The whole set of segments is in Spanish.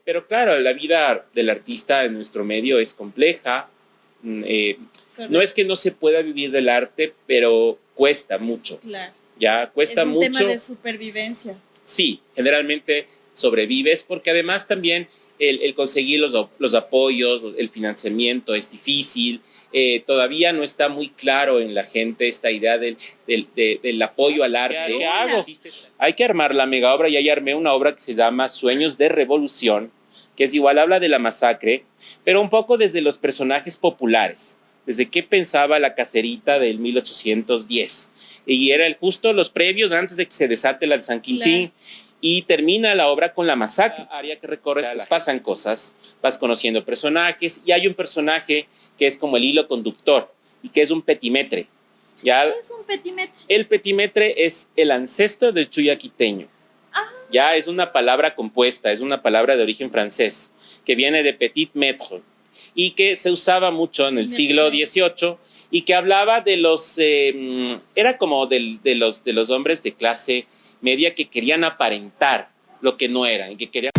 Pero claro, la vida del artista en nuestro medio es compleja. No es que no se pueda vivir del arte, pero cuesta mucho. Claro. Ya cuesta mucho. Es un tema de supervivencia. Sí, generalmente sobrevives porque además también el conseguir los apoyos, el financiamiento es difícil. Todavía no está muy claro en la gente esta idea del apoyo al arte. ¿Qué hago? Hay que armar la mega obra y ahí armé una obra que se llama Sueños de Revolución, que es igual, habla de la masacre, pero un poco desde los personajes populares, desde qué pensaba la caserita del 1810. Y era justo los previos antes de que se desate la de San Quintín. Claro. Y termina la obra con la masacre. La área que recorres, pues pasan cosas, vas conociendo personajes y hay un personaje que es como el hilo conductor y que es un petimetre. ¿Ya? ¿Qué es un petimetre? El petimetre es el ancestro del chuyaquiteño. Ya es una palabra compuesta, es una palabra de origen francés que viene de petit maître y que se usaba mucho en el siglo XVIII y que hablaba de los, era como de los hombres de clase media que querían aparentar lo que no eran, que querían...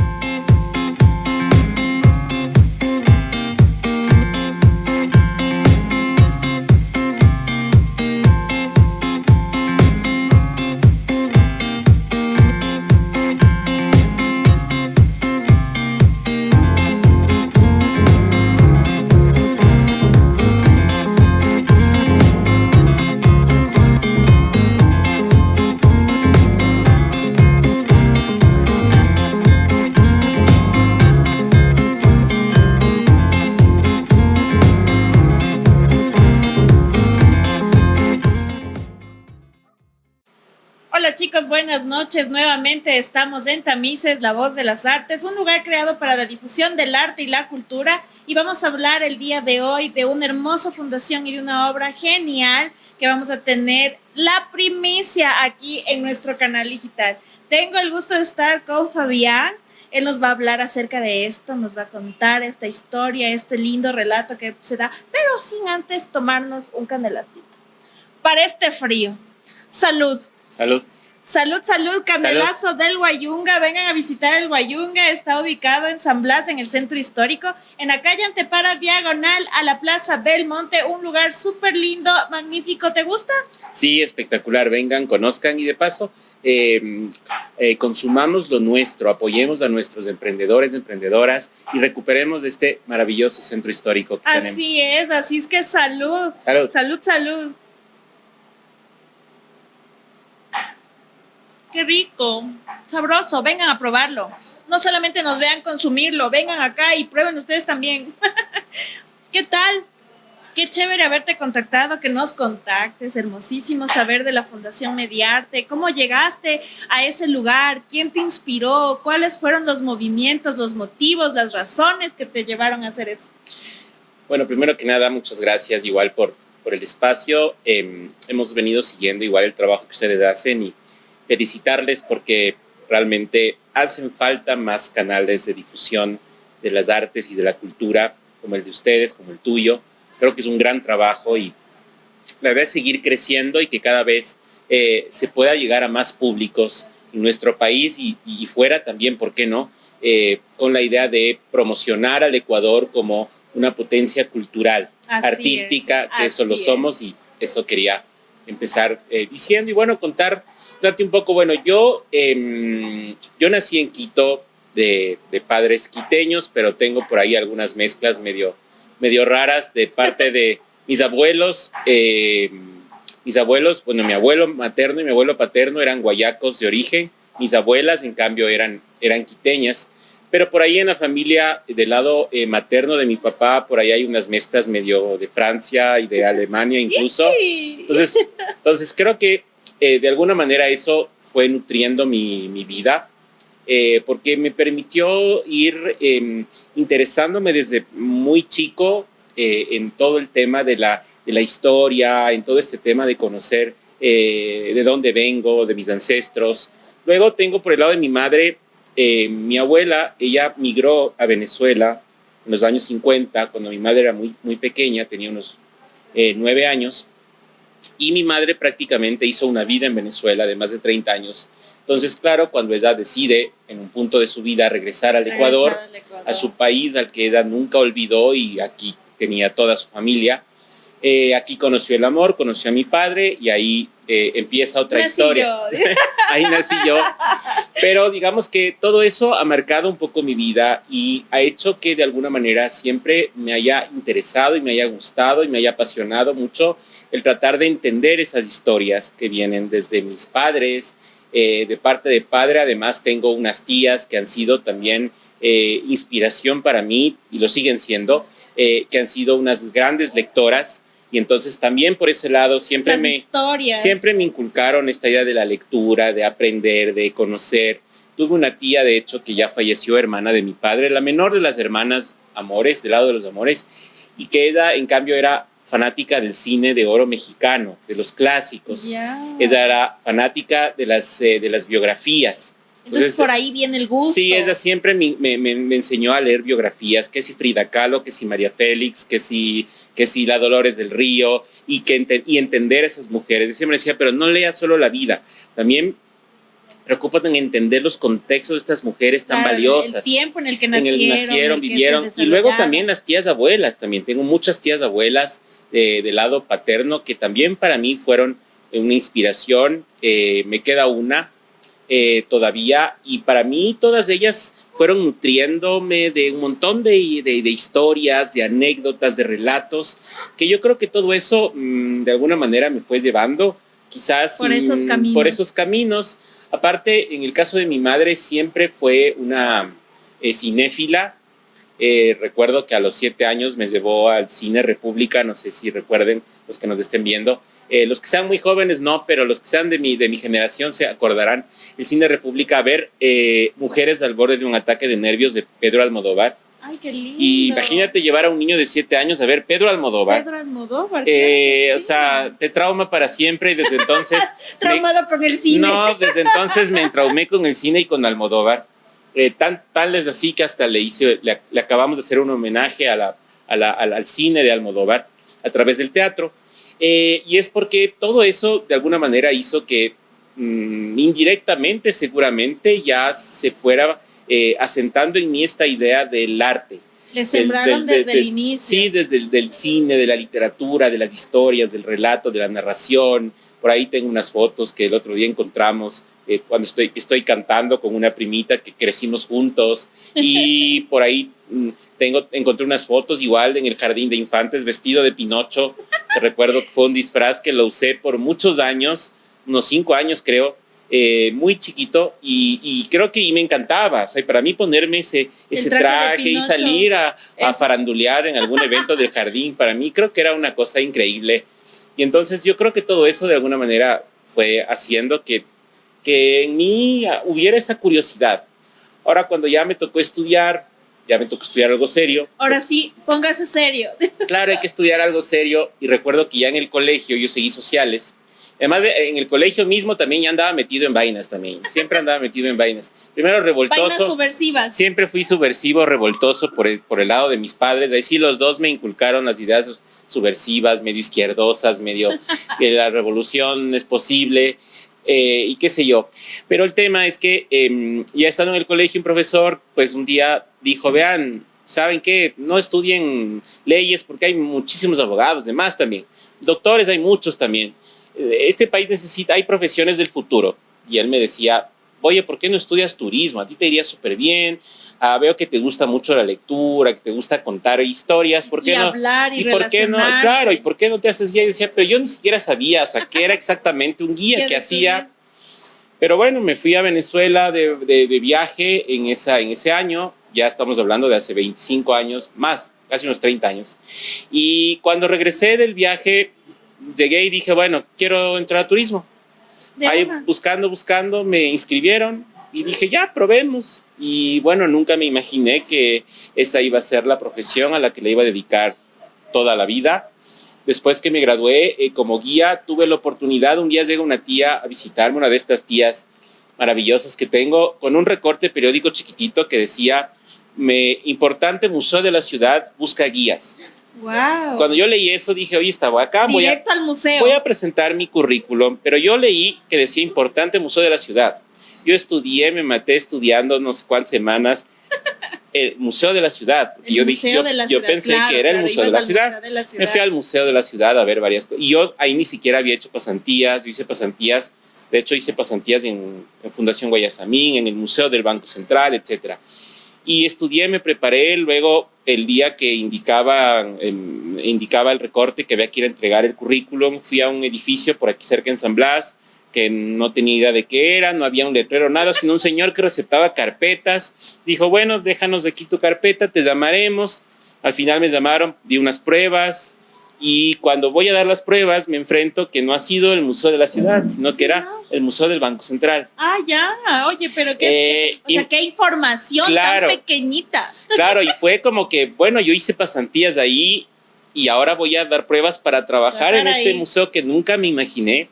Hola chicos, buenas noches. Nuevamente estamos en Tamices, la voz de las artes, un lugar creado para la difusión del arte y la cultura. Y vamos a hablar el día de hoy de una hermosa fundación y de una obra genial que vamos a tener la primicia aquí en nuestro canal digital. Tengo el gusto de estar con Fabián. Él nos va a hablar acerca de esto, nos va a contar esta historia, este lindo relato que se da, pero sin antes tomarnos un canelacito. Para este frío. Salud. Salud. Salud, salud, canelazo salud. Del Guayunga. Vengan a visitar el Guayunga. Está ubicado en San Blas, en el centro histórico, en la calle Antepara, diagonal a la Plaza Belmonte. Un lugar súper lindo, magnífico. ¿Te gusta? Sí, espectacular. Vengan, conozcan y de paso consumamos lo nuestro, apoyemos a nuestros emprendedores, emprendedoras y recuperemos este maravilloso centro histórico que tenemos. Así es que salud. Salud. Salud, salud. ¡Qué rico! Sabroso, vengan a probarlo. No solamente nos vean consumirlo, vengan acá y prueben ustedes también. ¿Qué tal? Qué chévere haberte contactado, que nos contactes. Hermosísimo saber de la Fundación Mediarte. ¿Cómo llegaste a ese lugar? ¿Quién te inspiró? ¿Cuáles fueron los movimientos, los motivos, las razones que te llevaron a hacer eso? Bueno, primero que nada, muchas gracias igual por el espacio. Hemos venido siguiendo igual el trabajo que ustedes hacen y felicitarles porque realmente hacen falta más canales de difusión de las artes y de la cultura como el de ustedes, como el tuyo. Creo que es un gran trabajo y la idea es seguir creciendo y que cada vez se pueda llegar a más públicos en nuestro país y fuera también, ¿por qué no? Con la idea de promocionar al Ecuador como una potencia cultural, artística, que eso lo somos y eso quería empezar diciendo y bueno, contarte un poco. Bueno, yo nací en Quito de padres quiteños, pero tengo por ahí algunas mezclas medio raras de parte de mis abuelos. Bueno, mi abuelo materno y mi abuelo paterno eran guayacos de origen, mis abuelas en cambio eran quiteñas, pero por ahí en la familia del lado materno de mi papá, por ahí hay unas mezclas medio de Francia y de Alemania incluso. Entonces creo que de alguna manera eso fue nutriendo mi vida, porque me permitió ir interesándome desde muy chico en todo el tema de la historia, en todo este tema de conocer de dónde vengo, de mis ancestros. Luego tengo por el lado de mi madre, mi abuela, ella migró a Venezuela en los años 50, cuando mi madre era muy pequeña, tenía unos 9 años. Y mi madre prácticamente hizo una vida en Venezuela de más de 30 años. Entonces, claro, cuando ella decide en un punto de su vida regresar al Ecuador, a su país al que ella nunca olvidó y aquí tenía toda su familia, aquí conoció el amor, conoció a mi padre y ahí empieza otra historia. Ahí nací yo. Pero digamos que todo eso ha marcado un poco mi vida y ha hecho que de alguna manera siempre me haya interesado y me haya gustado y me haya apasionado mucho el tratar de entender esas historias que vienen desde mis padres. De parte de padre, además tengo unas tías que han sido también inspiración para mí y lo siguen siendo, que han sido unas grandes lectoras. Y entonces también por ese lado siempre me inculcaron esta idea de la lectura, de aprender, de conocer. Tuve una tía, de hecho, que ya falleció, hermana de mi padre, la menor de las hermanas Amores, del lado de los Amores, y que ella, en cambio, era fanática del cine de oro mexicano, de los clásicos. Yeah. Ella era fanática de las biografías. Entonces por ahí viene el gusto. Sí, ella siempre me enseñó a leer biografías, que si Frida Kahlo, que si María Félix, que si la Dolores del Río, y entender a esas mujeres. Yo siempre decía, pero no leas solo la vida, también preocúpate en entender los contextos de estas mujeres tan valiosas. El tiempo en el que nacieron, vivieron. Y luego también las tías abuelas, también tengo muchas tías abuelas del lado paterno que también para mí fueron una inspiración. Me queda una todavía, y para mí todas ellas fueron nutriéndome de un montón de historias, de anécdotas, de relatos, que yo creo que todo eso de alguna manera me fue llevando quizás por esos caminos. Aparte, en el caso de mi madre siempre fue una cinéfila. Recuerdo que a los 7 años me llevó al Cine República, no sé si recuerden los que nos estén viendo. Los que sean muy jóvenes no, pero los que sean de mi generación se acordarán. El Cine República a ver Mujeres al borde de un ataque de nervios de Pedro Almodóvar. ¡Ay, qué lindo! Y imagínate llevar a un niño de 7 años a ver Pedro Almodóvar. Pedro Almodóvar, sí. O sea, te trauma para siempre y desde entonces... Traumado con el cine. No, desde entonces me traumé con el cine y con Almodóvar. Tal es así que hasta le acabamos de hacer un homenaje al cine de Almodóvar a través del teatro. Y es porque todo eso de alguna manera hizo que indirectamente seguramente ya se fuera asentando en mí esta idea del arte. Le sembraron desde el inicio. Sí, desde el cine, de la literatura, de las historias, del relato, de la narración. Por ahí tengo unas fotos que el otro día encontramos cuando estoy cantando con una primita que crecimos juntos. Y por ahí encontré unas fotos igual en el jardín de infantes vestido de Pinocho. Te recuerdo que fue un disfraz que lo usé por muchos años, unos 5 años creo. Muy chiquito y creo que me encantaba, o sea, para mí ponerme ese traje y salir a farandulear en algún evento del jardín, para mí creo que era una cosa increíble. Y entonces yo creo que todo eso de alguna manera fue haciendo que en mí hubiera esa curiosidad. Ahora cuando ya me tocó estudiar algo serio. Ahora sí, póngase serio. Claro, hay que estudiar algo serio, y recuerdo que ya en el colegio yo seguí sociales. Además, en el colegio mismo también ya andaba metido en vainas también. Siempre andaba metido en vainas. Primero revoltoso. Vainas subversivas. Siempre fui subversivo, revoltoso por el lado de mis padres. Ahí sí los dos me inculcaron las ideas subversivas, medio izquierdosas, medio que la revolución es posible y qué sé yo. Pero el tema es que ya estando en el colegio, un profesor pues un día dijo, vean, ¿saben qué? No estudien leyes porque hay muchísimos abogados, demás también. Doctores hay muchos también. Este país hay profesiones del futuro. Y él me decía, oye, ¿por qué no estudias turismo? A ti te iría súper bien. Veo que te gusta mucho la lectura, que te gusta contar historias. ¿Por qué y no? hablar y por qué no? Claro, ¿y por qué no te haces guía? Y decía, pero yo ni siquiera sabía, o sea, qué era exactamente un guía que hacía. Pero bueno, me fui a Venezuela de viaje en ese año. Ya estamos hablando de hace 25 años, más, casi unos 30 años. Y cuando regresé del viaje, llegué y dije, bueno, quiero entrar a turismo. Ahí buscando, me inscribieron y dije, ya, probemos. Y bueno, nunca me imaginé que esa iba a ser la profesión a la que le iba a dedicar toda la vida. Después que me gradué como guía, tuve la oportunidad, un día llega una tía a visitarme, una de estas tías maravillosas que tengo, con un recorte periódico chiquitito que decía, importante museo de la ciudad, busca guías. Wow. Cuando yo leí eso dije, oye, estaba acá, Directo al museo. voy a presentar mi currículum, pero yo leí que decía importante Museo de la Ciudad. Yo estudié, me maté estudiando no sé cuántas semanas el Museo de la Ciudad. El yo Museo dije, de la yo Ciudad, pensé claro, que era el claro, Museo de ibas la al Ciudad. Museo de la Ciudad. Me fui al Museo de la Ciudad a ver varias cosas. Y yo ahí ni siquiera había hecho pasantías, yo hice pasantías. De hecho, hice pasantías en Fundación Guayasamín, en el Museo del Banco Central, etcétera. Y estudié, me preparé, luego el día que indicaba el recorte que había que ir a entregar el currículum, fui a un edificio por aquí cerca en San Blas, que no tenía idea de qué era, no había un letrero, nada, sino un señor que receptaba carpetas. Dijo, bueno, déjanos aquí tu carpeta, te llamaremos. Al final me llamaron, di unas pruebas, y cuando voy a dar las pruebas me enfrento que no ha sido el Museo de la Ciudad, sino Sí, que era ¿no? el Museo del Banco Central. Ah, ya. Oye, pero o sea, qué información claro, tan pequeñita. Claro, y fue como que, bueno, yo hice pasantías ahí y ahora voy a dar pruebas para trabajar en este museo que nunca me imaginé.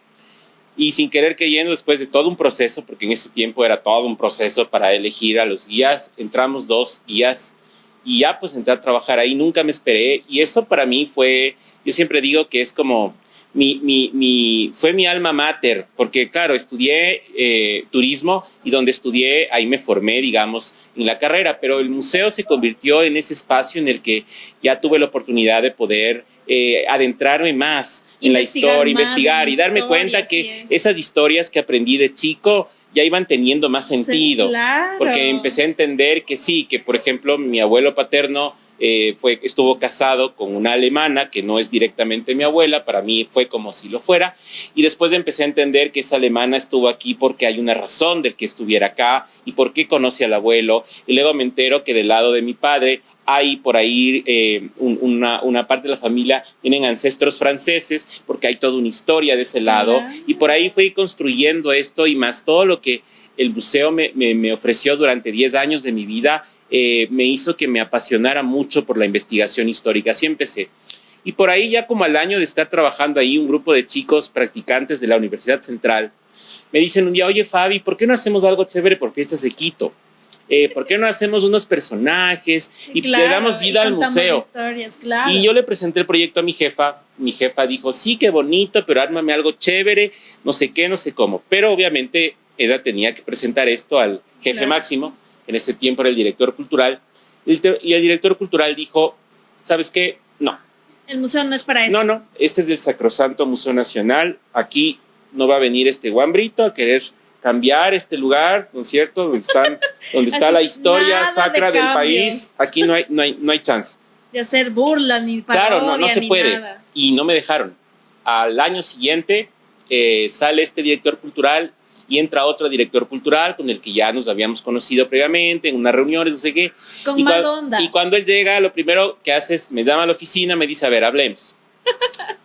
Y sin querer queriendo, después de todo un proceso, porque en ese tiempo era todo un proceso para elegir a los guías, entramos 2 guías y ya pues entré a trabajar ahí, nunca me esperé. Y eso para mí fue, yo siempre digo que es como fue mi alma mater, porque claro, estudié turismo y donde estudié, ahí me formé, digamos, en la carrera, pero el museo se convirtió en ese espacio en el que ya tuve la oportunidad de poder adentrarme más en la historia, investigar y darme cuenta que esas historias que aprendí de chico ya iban teniendo más sentido, sí, claro. Porque empecé a entender que sí, que por ejemplo mi abuelo paterno estuvo casado con una alemana que no es directamente mi abuela, para mí fue como si lo fuera, y después empecé a entender que esa alemana estuvo aquí porque hay una razón del que estuviera acá y por qué conoce al abuelo, y luego me entero que del lado de mi padre hay por ahí una parte de la familia, tienen ancestros franceses, porque hay toda una historia de ese lado, y por ahí fui construyendo esto y más todo lo que el museo me ofreció durante 10 años de mi vida, me hizo que me apasionara mucho por la investigación histórica. Así empecé. Y por ahí ya como al año de estar trabajando ahí, un grupo de chicos practicantes de la Universidad Central me dicen un día, oye Fabi, ¿por qué no hacemos algo chévere por Fiestas de Quito? ¿Por qué no hacemos unos personajes y le damos vida al museo? Historias, claro. Y yo le presenté el proyecto a mi jefa dijo, sí, qué bonito, pero ármame algo chévere, no sé qué, no sé cómo. Pero obviamente ella tenía que presentar esto al jefe máximo, en ese tiempo era el director cultural, y el director cultural dijo, ¿sabes qué? No. El museo no es para eso. No, este es del Sacrosanto Museo Nacional, aquí no va a venir este guambrito a querer cambiar este lugar, ¿no es cierto? Donde está la historia sacra del país, aquí no hay chance. De hacer burla ni parodia. Claro, no se puede. Nada. Y no me dejaron. Al año siguiente sale este director cultural y entra otro director cultural con el que ya nos habíamos conocido previamente en unas reuniones, no sé qué. Con más onda. Y cuando él llega, lo primero que hace es, me llama a la oficina, me dice, a ver, hablemos.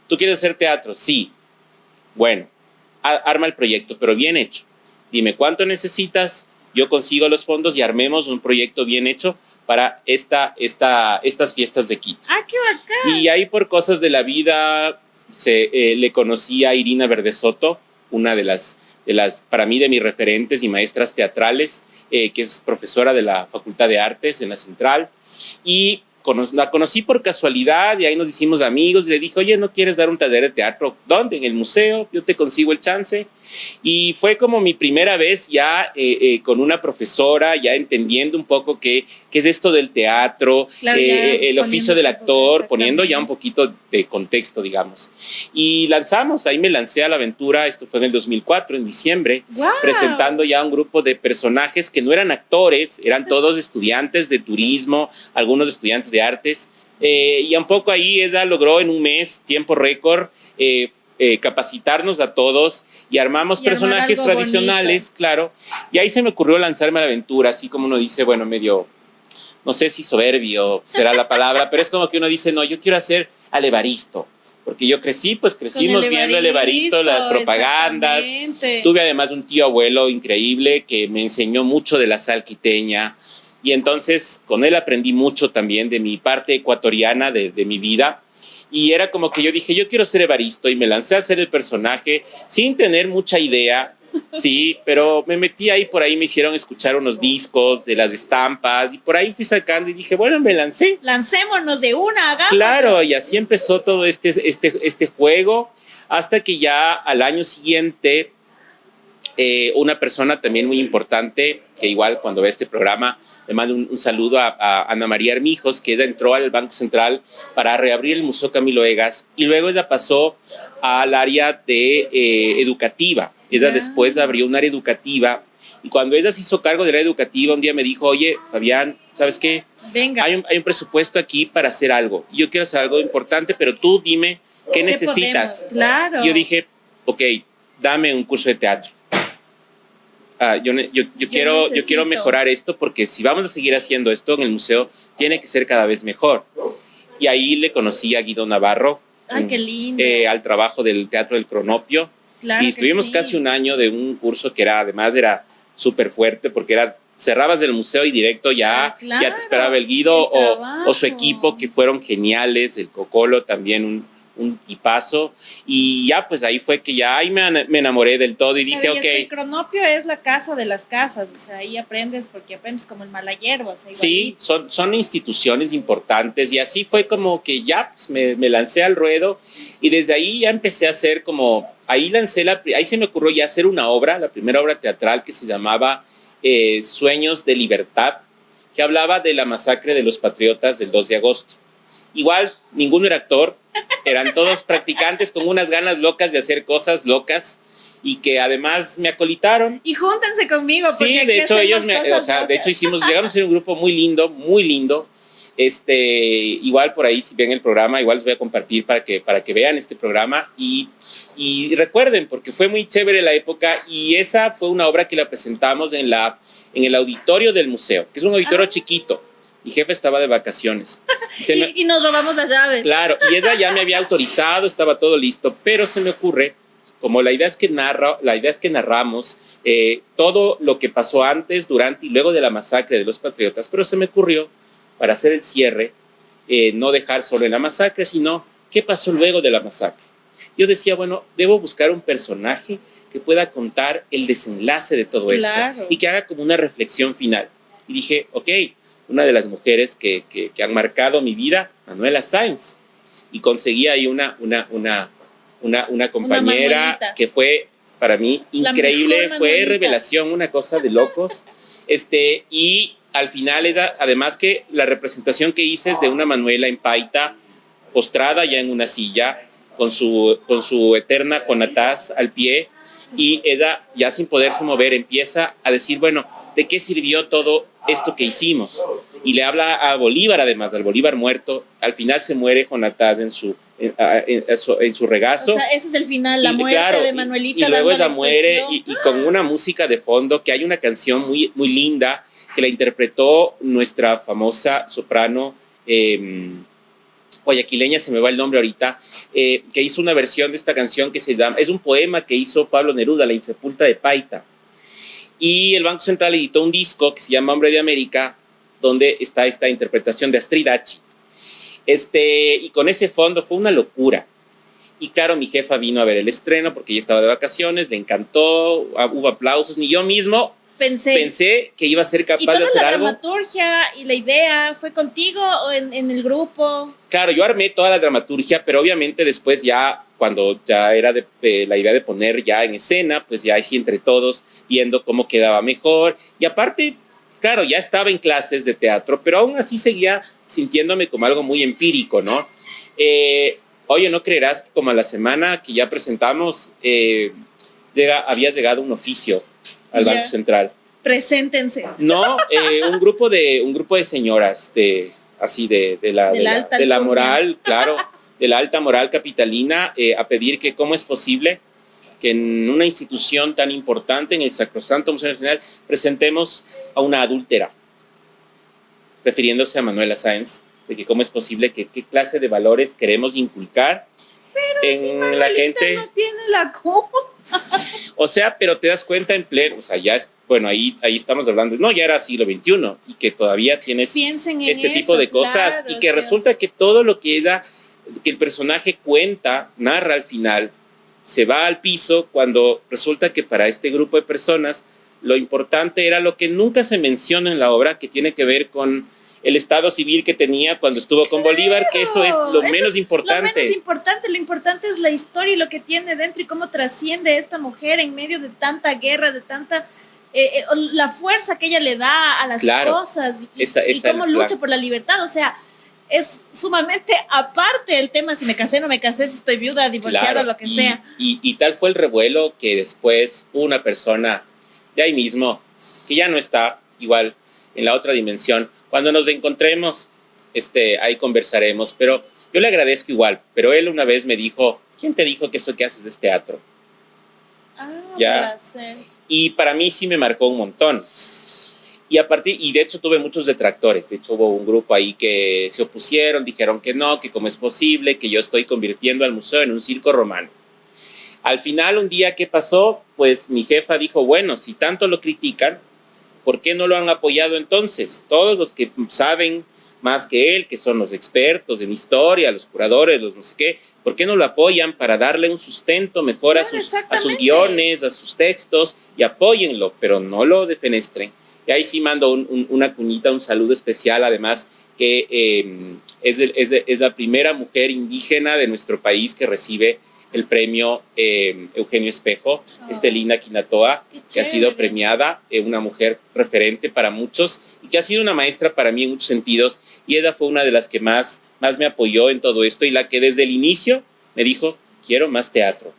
¿Tú quieres hacer teatro? Sí. Bueno, arma el proyecto, pero bien hecho. Dime, ¿cuánto necesitas? Yo consigo los fondos y armemos un proyecto bien hecho para estas fiestas de Quito. ¡Ah, qué bacán! Y ahí por cosas de la vida le conocí a Irina Verdesoto, una de las, para mí, de mis referentes y maestras teatrales, que es profesora de la Facultad de Artes en la Central, y la conocí por casualidad y ahí nos hicimos amigos y le dije, oye, ¿no quieres dar un taller de teatro? ¿Dónde? En el museo, yo te consigo el chance. Y fue como mi primera vez ya con una profesora, ya entendiendo un poco qué es esto del teatro, claro, el oficio del actor, poniendo ya un poquito de contexto, digamos. Y ahí me lancé a la aventura, esto fue en el 2004, en diciembre, wow, presentando ya un grupo de personajes que no eran actores, eran todos estudiantes de turismo, algunos estudiantes de artes, y un poco ahí ella logró en un mes, tiempo récord, capacitarnos a todos y armamos personajes tradicionales, bonito. Claro, y ahí se me ocurrió lanzarme a la aventura, así como uno dice, bueno, medio, no sé si soberbio será la palabra, pero es como que uno dice, no, yo quiero hacer al Evaristo, porque yo crecimos viendo el Evaristo, las propagandas, tuve además un tío abuelo increíble que me enseñó mucho de la sal quiteña. Y entonces con él aprendí mucho también de mi parte ecuatoriana de mi vida. Y era como que yo dije, yo quiero ser Evaristo y me lancé a hacer el personaje sin tener mucha idea Sí, pero me metí ahí, por ahí me hicieron escuchar unos discos de las estampas y por ahí fui sacando y dije, bueno, me lancé. Lancémonos de una, hagamos. Claro, y así empezó todo este juego, hasta que ya al año siguiente una persona también muy importante, que igual cuando ve este programa le mando un saludo a Ana María Armijos, que ella entró al Banco Central para reabrir el Museo Camilo Egas y luego ella pasó al área de educativa. Ella después abrió un área educativa y cuando ella se hizo cargo de la educativa un día me dijo, oye, Fabián, ¿sabes qué? Venga. Hay un presupuesto aquí para hacer algo y yo quiero hacer algo importante, pero tú dime qué necesitas. Claro. Y yo dije, ok, dame un curso de teatro. Yo quiero mejorar esto porque si vamos a seguir haciendo esto en el museo, tiene que ser cada vez mejor. Y ahí le conocí a Guido Navarro. Ay, qué lindo. Al trabajo del Teatro del Cronopio. Claro, y estuvimos sí. Casi un año de un curso que además era súper fuerte porque cerrabas el museo y directo ya te esperaba el Guido o su equipo, que fueron geniales, el Cocolo también un tipazo, y ya pues ahí fue que ya ahí me enamoré del todo y dije, ok. El Cronopio es la casa de las casas, o sea, ahí aprendes porque aprendes como el Malayerbo, o sea, sí, son instituciones importantes y así fue como que ya pues, me lancé al ruedo y desde ahí ya empecé a hacer como, ahí se me ocurrió ya hacer una obra, la primera obra teatral que se llamaba Sueños de Libertad, que hablaba de la masacre de los patriotas del 2 de agosto. Igual, ninguno era actor, eran todos practicantes con unas ganas locas de hacer cosas locas y que además me acolitaron. Y júntense conmigo. Sí, de hecho llegamos a ser un grupo muy lindo, muy lindo. Igual por ahí, si ven el programa, igual les voy a compartir para que vean este programa y recuerden, porque fue muy chévere la época y esa fue una obra que la presentamos en el auditorio del museo, que es un auditorio chiquito. Mi jefe estaba de vacaciones. Y nos robamos las llaves. Claro, y ella ya me había autorizado, estaba todo listo, pero se me ocurre, como la idea es que narramos todo lo que pasó antes, durante y luego de la masacre de los patriotas, pero se me ocurrió, para hacer el cierre, no dejar solo en la masacre, sino qué pasó luego de la masacre. Yo decía, bueno, debo buscar un personaje que pueda contar el desenlace de todo esto y que haga como una reflexión final. Y dije, ok, una de las mujeres que han marcado mi vida, Manuela Sáenz, y conseguí ahí una compañera que fue para mí increíble, fue revelación, una cosa de locos, y al final ella, además que la representación que hice es de una Manuela en Paita, postrada ya en una silla, con su eterna Jonatás al pie, y ella ya sin poderse mover empieza a decir, bueno, ¿de qué sirvió todo esto que hicimos? Y le habla a Bolívar, además, al Bolívar muerto. Al final se muere Jonatás en su regazo. O sea, ese es el final, la muerte de Manuelita. Y luego ella muere y con una música de fondo, que hay una canción muy, muy linda que la interpretó nuestra famosa soprano guayaquileña, se me va el nombre ahorita, que hizo una versión de esta canción que se llama, es un poema que hizo Pablo Neruda, La Insepulta de Paita. Y el Banco Central editó un disco que se llama Hombre de América, donde está esta interpretación de Astrid Achi. Y con ese fondo fue una locura. Y claro, mi jefa vino a ver el estreno porque ella estaba de vacaciones, le encantó, hubo aplausos, ni yo mismo pensé que iba a ser capaz de hacer algo. ¿Y toda la dramaturgia y la idea fue contigo o en el grupo? Claro, yo armé toda la dramaturgia, pero obviamente después ya, cuando ya era la idea de poner ya en escena, pues ya sí entre todos viendo cómo quedaba mejor. Y aparte, claro, ya estaba en clases de teatro, pero aún así seguía sintiéndome como algo muy empírico, ¿no? Oye, no creerás que como a la semana que ya presentamos, había llegado un oficio al Banco Central. Preséntense. No, un grupo de señoras de la moral, claro, de la alta moral capitalina, a pedir que cómo es posible que en una institución tan importante, en el Sacrosanto Museo Nacional, presentemos a una adúltera, refiriéndose a Manuela Sáenz, de que cómo es posible que qué clase de valores queremos inculcar en si la gente. No tiene la culpa. O sea, pero te das cuenta en pleno, o sea, ya, bueno, ahí estamos hablando, no, ya era siglo XXI y que todavía tienes este tipo de cosas, claro, y que resulta que todo lo que el personaje cuenta, narra al final, se va al piso cuando resulta que para este grupo de personas lo importante era lo que nunca se menciona en la obra, que tiene que ver con el estado civil que tenía cuando estuvo con Bolívar, que eso es lo menos importante. Lo importante es la historia y lo que tiene dentro y cómo trasciende esta mujer en medio de tanta guerra, de tanta... la fuerza que ella le da a las cosas y cómo lucha por la libertad, o sea, es sumamente aparte el tema si me casé, no me casé, si estoy viuda, divorciada, lo que sea. Y tal fue el revuelo que después una persona de ahí mismo, que ya no está igual en la otra dimensión, cuando nos encontremos, ahí conversaremos, pero yo le agradezco igual, pero él una vez me dijo, ¿quién te dijo que eso que haces es teatro? ¿Ya? Y para mí sí me marcó un montón. Y de hecho tuve muchos detractores. De hecho hubo un grupo ahí que se opusieron, dijeron que no, que cómo es posible, que yo estoy convirtiendo al museo en un circo romano. Al final, un día, ¿qué pasó? Pues mi jefa dijo, bueno, si tanto lo critican, ¿por qué no lo han apoyado entonces? Todos los que saben más que él, que son los expertos en historia, los curadores, los no sé qué, ¿por qué no lo apoyan para darle un sustento mejor a sus guiones, a sus textos, y apóyenlo, pero no lo defenestren? Y ahí sí mando una cuñita, un saludo especial, además, que es la primera mujer indígena de nuestro país que recibe el premio Eugenio Espejo, Estelina Quinatoa, que ha sido premiada, una mujer referente para muchos y que ha sido una maestra para mí en muchos sentidos, y ella fue una de las que más me apoyó en todo esto y la que desde el inicio me dijo, quiero más teatro.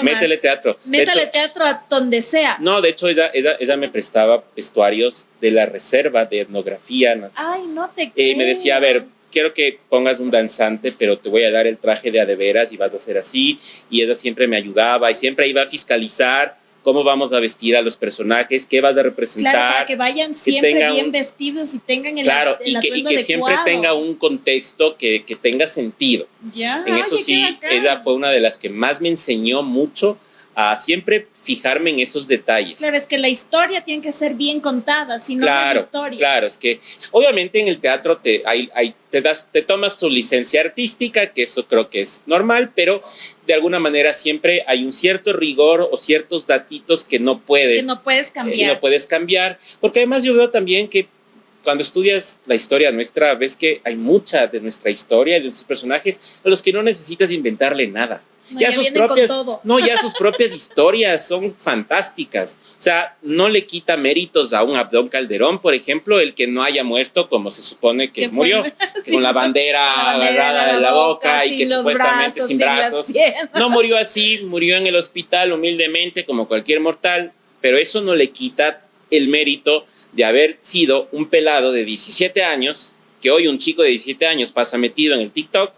Métele teatro. Métale teatro a donde sea. No, de hecho ella me prestaba vestuarios de la reserva de etnografía. Ay, no te creo. Y me decía, a ver, quiero que pongas un danzante, pero te voy a dar el traje de a de veras y vas a hacer así. Y ella siempre me ayudaba y siempre iba a fiscalizar cómo vamos a vestir a los personajes, qué vas a representar. Claro, para que vayan siempre bien vestidos y tengan el atuendo y que siempre tenga un contexto que tenga sentido. Ya. En eso sí, ella fue una de las que más me enseñó mucho a siempre fijarme en esos detalles. Claro, es que la historia tiene que ser bien contada, si no es historia. Claro, es que obviamente en el teatro te tomas tu licencia artística, que eso creo que es normal, pero de alguna manera siempre hay un cierto rigor o ciertos datitos que no puedes cambiar. No puedes cambiar, porque además yo veo también que cuando estudias la historia nuestra, ves que hay mucha de nuestra historia, de nuestros personajes, a los que no necesitas inventarle nada. No, ya sus propias historias son fantásticas. O sea, no le quita méritos a un Abdón Calderón, por ejemplo, el que no haya muerto como se supone que murió, sí, con la bandera agarrada de la boca y que supuestamente sin brazos. No murió así, murió en el hospital humildemente como cualquier mortal, pero eso no le quita el mérito de haber sido un pelado de 17 años, que hoy un chico de 17 años pasa metido en el TikTok,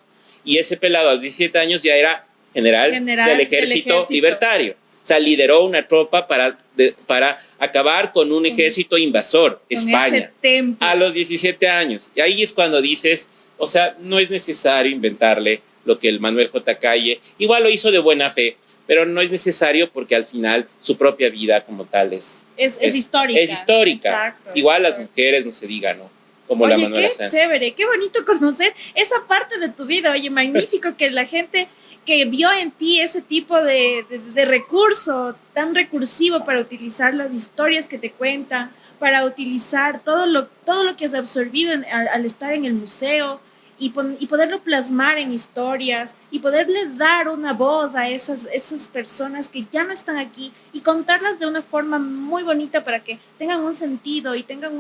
y ese pelado a los 17 años ya era general del ejército libertario. O sea, lideró una tropa para acabar con un ejército invasor, España, a los 17 años. Y ahí es cuando dices, o sea, no es necesario inventarle lo que el Manuel J. Calle, igual lo hizo de buena fe, pero no es necesario porque al final su propia vida como tal es histórica. Es histórica. Exacto, igual las mujeres, no se diga, ¿no? Como la Manuela Sáenz. Qué chévere, qué bonito conocer esa parte de tu vida. Oye, magnífico que la gente que vio en ti ese tipo de recurso tan recursivo para utilizar las historias que te cuentan, para utilizar todo lo que has absorbido al estar en el museo y poderlo plasmar en historias y poderle dar una voz a esas personas que ya no están aquí y contarlas de una forma muy bonita para que tengan un sentido y tengan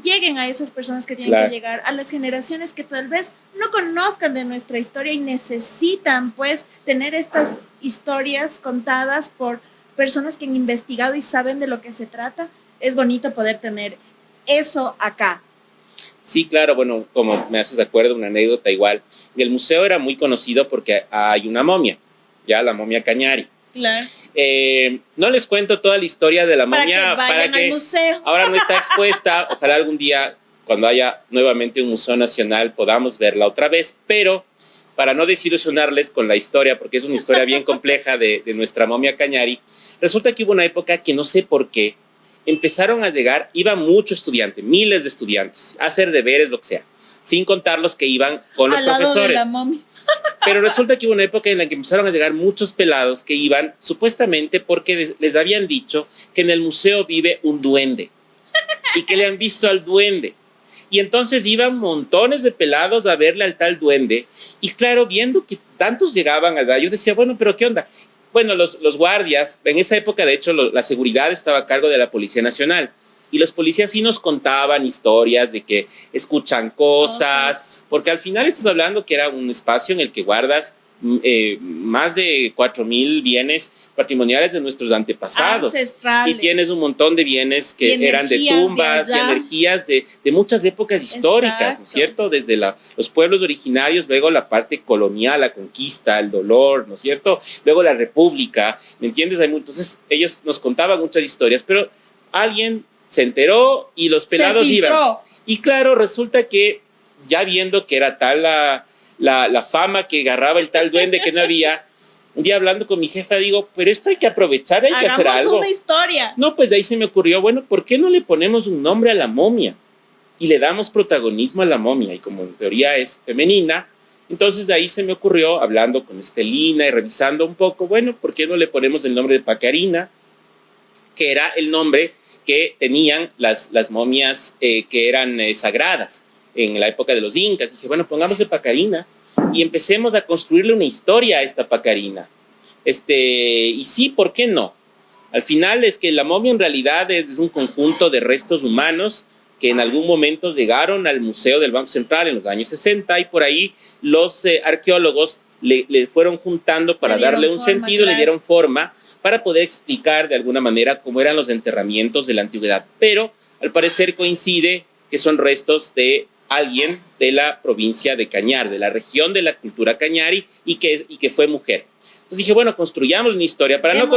lleguen a esas personas que tienen que llegar, a las generaciones que tal vez no conozcan de nuestra historia y necesitan pues tener estas historias contadas por personas que han investigado y saben de lo que se trata. Es bonito poder tener eso acá. Sí, claro, bueno, como me haces de acuerdo, una anécdota igual. El museo era muy conocido porque hay una momia, ya la momia Cañari. Claro. No les cuento toda la historia de la momia para que al museo. Ahora no está expuesta. Ojalá algún día, cuando haya nuevamente un museo nacional, podamos verla otra vez, pero para no desilusionarles con la historia, porque es una historia bien compleja de nuestra momia Cañari, resulta que hubo una época que no sé por qué empezaron a llegar, iba mucho estudiante, miles de estudiantes, a hacer deberes, lo que sea, sin contar los que iban con los profesores. Lado de la momia. Pero resulta que hubo una época en la que empezaron a llegar muchos pelados que iban supuestamente porque les habían dicho que en el museo vive un duende y que le han visto al duende. Y entonces iban montones de pelados a verle al tal duende. Y claro, viendo que tantos llegaban allá, yo decía, bueno, pero ¿qué onda? Bueno, los guardias, en esa época de hecho la seguridad estaba a cargo de la Policía Nacional. Y los policías sí nos contaban historias de que escuchan cosas, porque al final estás hablando que era un espacio en el que guardas más de 4,000 bienes patrimoniales de nuestros antepasados. Ancestrales. Y tienes un montón de bienes que eran de tumbas y energías de muchas épocas históricas, exacto, ¿no es cierto? Desde los pueblos originarios, luego la parte colonial, la conquista, el dolor, ¿no es cierto? Luego la república, ¿me entiendes? Entonces ellos nos contaban muchas historias, pero alguien se enteró y los pelados iban. Y claro, resulta que ya viendo que era tal la fama que agarraba el tal duende que no había, un día hablando con mi jefa digo, pero esto hay que aprovechar, hay que hacer algo. Hagamos una historia. No, pues de ahí se me ocurrió, bueno, ¿por qué no le ponemos un nombre a la momia? Y le damos protagonismo a la momia, y como en teoría es femenina, entonces de ahí se me ocurrió, hablando con Estelina y revisando un poco, bueno, ¿por qué no le ponemos el nombre de Pacarina? Que era el nombre que tenían las momias que eran sagradas en la época de los incas. Dije, bueno, pongámosle Pacarina y empecemos a construirle una historia a esta Pacarina. Y sí, ¿por qué no? Al final es que la momia en realidad es un conjunto de restos humanos que en algún momento llegaron al Museo del Banco Central en los años 60 y por ahí los arqueólogos le fueron juntando para darle un sentido, le dieron forma para poder explicar de alguna manera cómo eran los enterramientos de la antigüedad. Pero al parecer coincide que son restos de alguien de la provincia de Cañar, de la región de la cultura cañari y que fue mujer. Entonces dije, bueno, construyamos una historia para no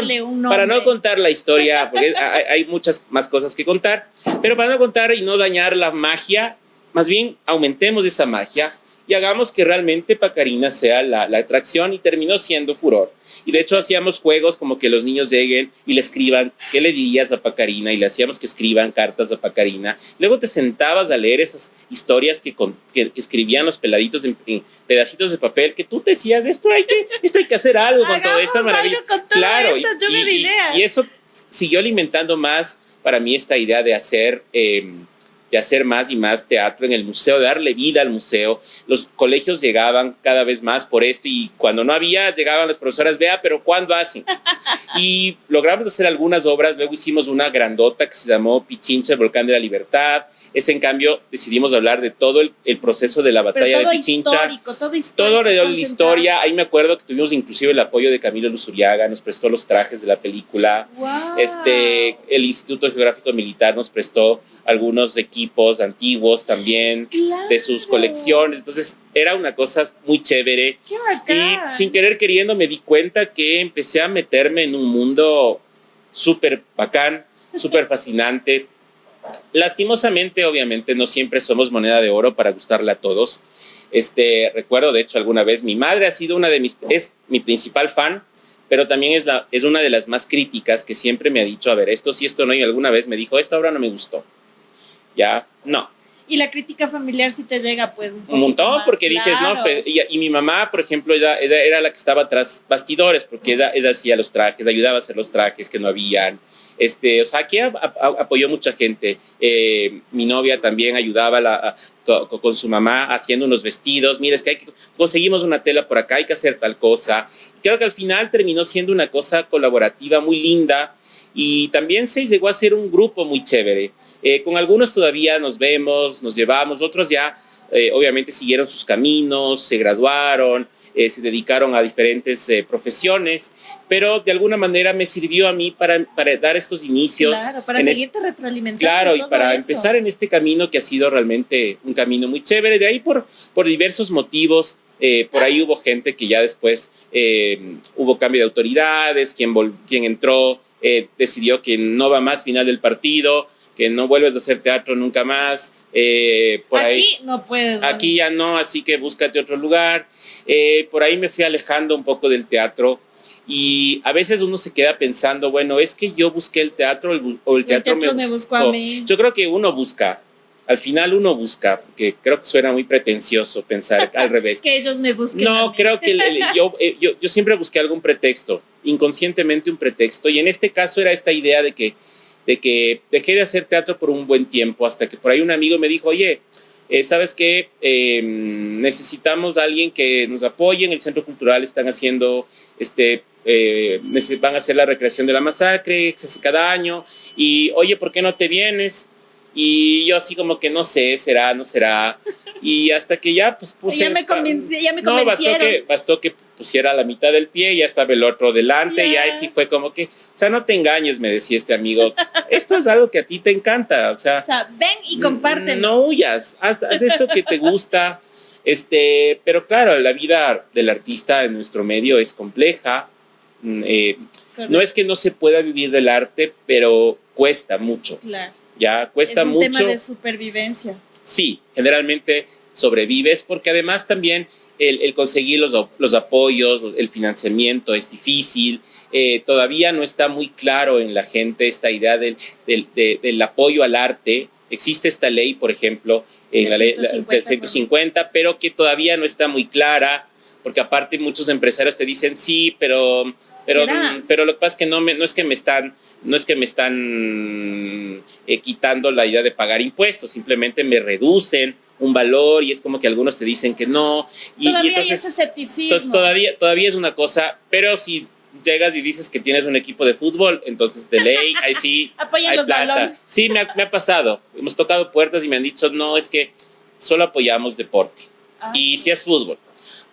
contar la historia, porque hay muchas más cosas que contar, pero para no contar y no dañar la magia, más bien aumentemos esa magia y hagamos que realmente Pacarina sea la atracción, y terminó siendo furor. Y de hecho hacíamos juegos como que los niños lleguen y le escriban qué le dirías a Pacarina, y le hacíamos que escriban cartas a Pacarina. Luego te sentabas a leer esas historias que escribían los peladitos en pedacitos de papel, que tú decías, esto hay que hacer algo con toda esta maravilla. Claro, y eso siguió alimentando más para mí esta idea de hacer más y más teatro en el museo, de darle vida al museo. Los colegios llegaban cada vez más por esto, y cuando no había, llegaban las profesoras, vea, pero ¿cuándo hacen? Y logramos hacer algunas obras. Luego hicimos una grandota que se llamó Pichincha, el volcán de la libertad. Ese, en cambio, decidimos hablar de todo el proceso de la batalla de Pichincha. Todo alrededor de la historia. Ahí me acuerdo que tuvimos inclusive el apoyo de Camilo Luzuriaga, nos prestó los trajes de la película. Wow. El Instituto Geográfico Militar nos prestó algunos equipos antiguos también, claro, de sus colecciones. Entonces era una cosa muy chévere. ¡Qué bacán! Y sin querer queriendo me di cuenta que empecé a meterme en un mundo súper bacán, súper fascinante. Lastimosamente, obviamente, no siempre somos moneda de oro para gustarle a todos. Recuerdo, de hecho, alguna vez mi madre ha sido es mi principal fan, pero también es una de las más críticas, que siempre me ha dicho, a ver, esto sí, esto no, y alguna vez me dijo, esta obra no me gustó. Ya, no. Y la crítica familiar sí te llega, pues, un montón, más, porque dices, claro, no, pues, y mi mamá, por ejemplo, ella era la que estaba tras bastidores, porque ella hacía los trajes, ayudaba a hacer los trajes que no habían. O sea, aquí apoyó mucha gente. Mi novia también ayudaba con su mamá haciendo unos vestidos. Mira, es que conseguimos una tela por acá, hay que hacer tal cosa. Creo que al final terminó siendo una cosa colaborativa muy linda. Y también se llegó a ser un grupo muy chévere. Con algunos todavía nos vemos, nos llevamos, otros ya obviamente siguieron sus caminos, se graduaron, se dedicaron a diferentes profesiones, pero de alguna manera me sirvió a mí para dar estos inicios. Claro, para seguirte retroalimentando. Claro, y para empezar en este camino que ha sido realmente un camino muy chévere. De ahí por diversos motivos. Por ahí hubo gente que ya después hubo cambio de autoridades, quien entró decidió que no va más, final del partido, que no vuelves a hacer teatro nunca más. Por aquí ahí, no puedes. Aquí ya no, así que búscate otro lugar. Por ahí me fui alejando un poco del teatro, y a veces uno se queda pensando, bueno, es que yo busqué el teatro o el teatro me buscó a mí. Yo creo que uno busca. al final uno busca, porque creo que suena muy pretencioso pensar al revés. Que ellos me busquen. No, creo que yo siempre busqué algún pretexto, inconscientemente un pretexto, y en este caso era esta idea de que dejé de hacer teatro por un buen tiempo, hasta que por ahí un amigo me dijo, oye, ¿sabes qué? Necesitamos a alguien que nos apoye en el Centro Cultural, están haciendo, van a hacer la recreación de la masacre, que se hace cada año, y oye, ¿por qué no te vienes? Y yo así como que no sé, será, no será. Y hasta que ya pues puse... Ya me convencieron. No, bastó que pusiera la mitad del pie y ya estaba el otro delante. Y ahí sí fue como que... O sea, no te engañes, me decía este amigo. Esto es algo que a ti te encanta. O sea, ven y compártenos. No huyas, haz esto que te gusta. Pero claro, la vida del artista en nuestro medio es compleja. No es que no se pueda vivir del arte, pero cuesta mucho. Claro. Ya cuesta mucho. Es un tema de supervivencia. Sí, generalmente sobrevives porque además también el conseguir los apoyos, el financiamiento es difícil. Todavía no está muy claro en la gente esta idea del apoyo al arte. Existe esta ley, por ejemplo, en la ley del 150, pero que todavía no está muy clara, porque aparte muchos empresarios te dicen sí, pero lo que pasa es que no es que me están quitando la idea de pagar impuestos, simplemente me reducen un valor y es como que algunos te dicen que no. Todavía hay ese escepticismo. Entonces todavía es una cosa, pero si llegas y dices que tienes un equipo de fútbol, entonces de ley, ahí sí apoyan hay los plata. balones. Sí, me ha pasado. Hemos tocado puertas y me han dicho, no, es que solo apoyamos deporte. Y si es fútbol.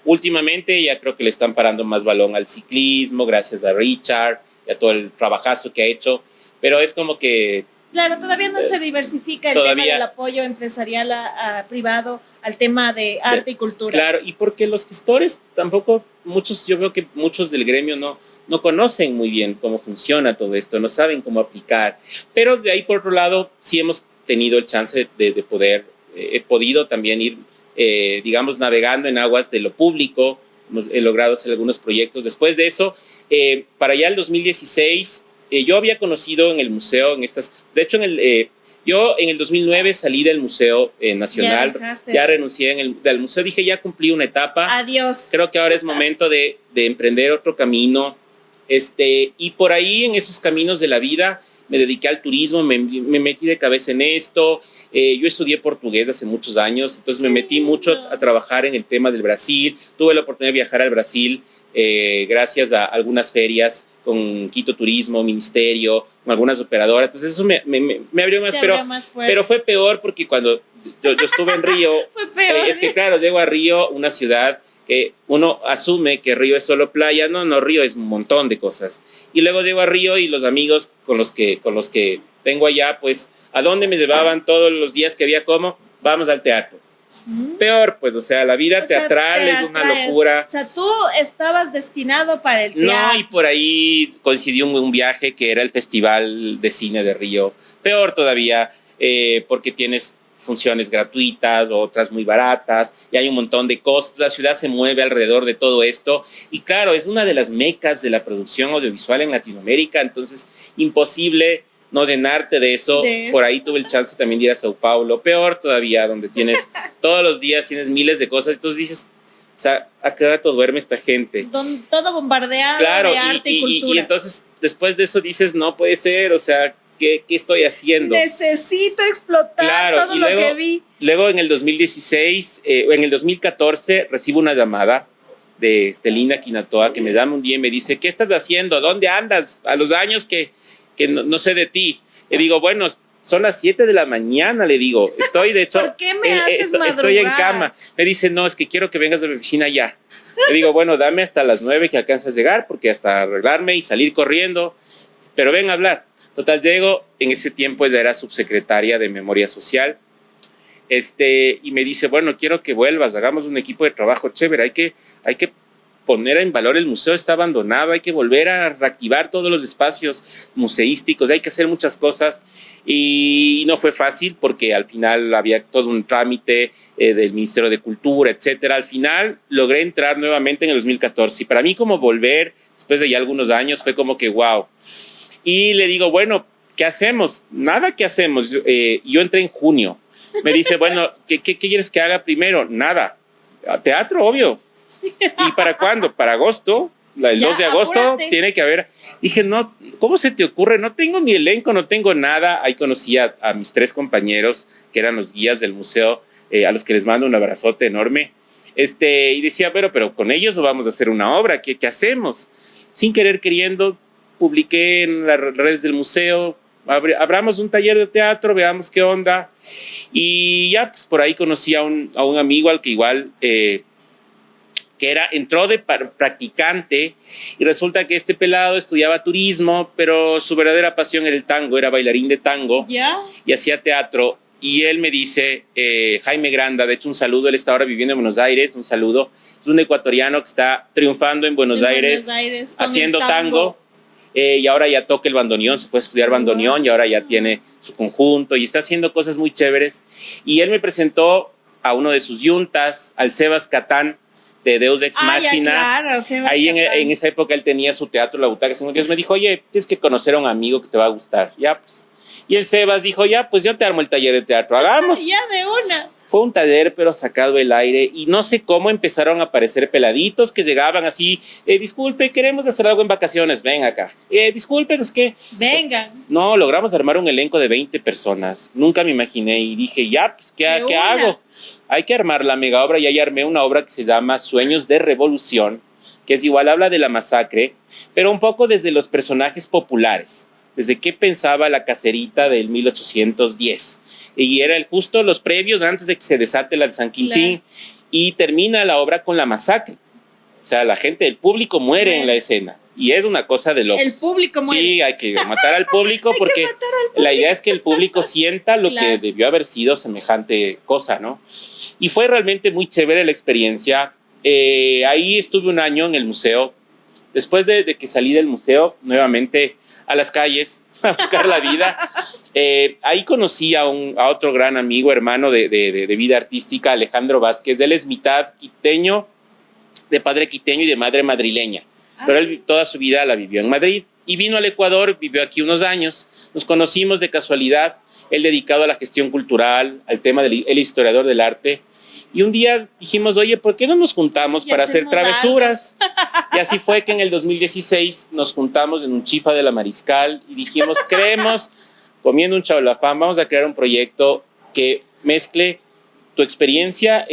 Últimamente ya creo que le están parando más balón al ciclismo, gracias a Richard y a todo el trabajazo que ha hecho, pero es como que... Claro, todavía no se diversifica el tema del apoyo empresarial privado al tema de arte y cultura. Claro, y porque los gestores tampoco, yo veo que muchos del gremio no conocen muy bien cómo funciona todo esto, no saben cómo aplicar, pero de ahí por otro lado sí hemos tenido el chance de poder, he podido también ir digamos, navegando en aguas de lo público. He logrado hacer algunos proyectos. Después de eso, para allá el 2016, yo había conocido en el museo, de hecho, yo en el 2009 salí del Museo Nacional, ya renuncié del museo, dije, ya cumplí una etapa. Adiós. Creo que ahora es momento de emprender otro camino. Y por ahí, en esos caminos de la vida, me dediqué al turismo, me metí de cabeza en esto. Yo estudié portugués hace muchos años, entonces me metí mucho a trabajar en el tema del Brasil. Tuve la oportunidad de viajar al Brasil gracias a algunas ferias con Quito Turismo, Ministerio, con algunas operadoras. Entonces eso me abrió más, pero fue peor porque cuando yo estuve en Río, fue peor. Es que claro, llego a Río, una ciudad que uno asume que Río es solo playa. No, Río es un montón de cosas. Y luego llego a Río y los amigos con los que tengo allá, pues, ¿a dónde me llevaban todos los días que había como? Vamos al teatro. Peor, pues, o sea, la vida teatral es una locura. O sea, tú estabas destinado para el teatro. No, y por ahí coincidió un viaje que era el Festival de Cine de Río. Peor todavía, porque tienes funciones gratuitas, otras muy baratas, y hay un montón de cosas. La ciudad se mueve alrededor de todo esto, y claro, es una de las mecas de la producción audiovisual en Latinoamérica, entonces imposible no llenarte de eso. Por ahí tuve el chance también de ir a Sao Paulo, peor todavía, donde tienes todos los días tienes miles de cosas, entonces dices, o sea, ¿a qué rato duerme esta gente? Todo bombardeado de arte y cultura. Y entonces después de eso dices, no puede ser, o sea, ¿qué estoy haciendo? Necesito explotar todo lo que vi. Luego en el 2016, en el 2014, recibo una llamada de Estelina Quinatoa que me llama un día y me dice, ¿qué estás haciendo? ¿Dónde andas? A los años que no sé de ti. Le digo, bueno, son las 7 de la mañana, le digo. Estoy, de hecho, ¿por qué me haces madrugar? Estoy en cama. Me dice, no, es que quiero que vengas a mi oficina ya. Le digo, bueno, dame hasta las 9 que alcanzas a llegar, porque hasta arreglarme y salir corriendo, pero ven a hablar. Total, llego, en ese tiempo ella era subsecretaria de Memoria Social, y me dice, bueno, quiero que vuelvas, hagamos un equipo de trabajo chévere, hay que poner en valor el museo, está abandonado, hay que volver a reactivar todos los espacios museísticos, hay que hacer muchas cosas, y no fue fácil porque al final había todo un trámite del Ministerio de Cultura, etcétera. Al final logré entrar nuevamente en el 2014, y para mí como volver, después de ya algunos años, fue como que wow. Y le digo, bueno, ¿qué hacemos? Nada, ¿qué hacemos? Yo entré en junio. Me dice, bueno, ¿qué quieres que haga primero? Nada. Teatro, obvio. ¿Y para cuándo? Para agosto. El Ya, 2 de agosto apúrate. tiene que haber. Dije, no, ¿cómo se te ocurre? No tengo ni elenco, no tengo nada. Ahí conocí a mis 3 compañeros que eran los guías del museo, a los que les mando un abrazote enorme. Y decía, pero con ellos no vamos a hacer una obra, ¿qué hacemos? Sin querer queriendo, publiqué en las redes del museo, abramos un taller de teatro, veamos qué onda. Y ya, pues por ahí conocí a un amigo al que igual, que entró de practicante, y resulta que este pelado estudiaba turismo, pero su verdadera pasión era el tango, era bailarín de tango. ¿Ya? Y hacía teatro. Y él me dice, Jaime Granda, de hecho un saludo, él está ahora viviendo en Buenos Aires, un saludo, es un ecuatoriano que está triunfando en Buenos Aires haciendo tango. Y ahora ya toca el bandoneón, se fue a estudiar bandoneón y ahora ya tiene su conjunto y está haciendo cosas muy chéveres. Y él me presentó a uno de sus yuntas, al Sebas Catán, de Deus Ex Machina. Claro, ahí en esa época él tenía su teatro La Butaca. Dios me dijo, oye, tienes que conocer a un amigo que te va a gustar. Ya, pues. Y el Sebas dijo, ya, pues yo te armo el taller de teatro, hagamos. Ya de una. Fue un taller, pero sacado del aire, y no sé cómo empezaron a aparecer peladitos que llegaban así, disculpe, queremos hacer algo en vacaciones, ven acá. Disculpe, es que... Vengan. No, logramos armar un elenco de 20 personas. Nunca me imaginé y dije, ya, pues, ¿qué hago? Hay que armar la mega obra, y ahí armé una obra que se llama Sueños de Revolución, que es igual, habla de la masacre, pero un poco desde los personajes populares, desde qué pensaba la caserita del 1810. Y era justo los previos antes de que se desate la de San Quintín. Claro. Y termina la obra con la masacre. O sea, la gente, el público muere en la escena. Y es una cosa de locos. El público muere. Sí, hay que matar al público porque la idea es que el público sienta lo que debió haber sido semejante cosa, ¿no? Y fue realmente muy chévere la experiencia. Ahí estuve un año en el museo. Después de que salí del museo, nuevamente a las calles a buscar la vida. Ahí conocí a otro gran amigo, hermano de vida artística, Alejandro Vázquez. Él es mitad quiteño, de padre quiteño y de madre madrileña. Pero él toda su vida la vivió en Madrid y vino al Ecuador, vivió aquí unos años. Nos conocimos de casualidad, él dedicado a la gestión cultural, al tema del historiador del arte. Y un día dijimos, oye, ¿por qué no nos juntamos para hacer travesuras? Y así fue que en el 2016 nos juntamos en un chifa de la Mariscal y dijimos, creemos, comiendo un chaulafán, vamos a crear un proyecto que mezcle tu experiencia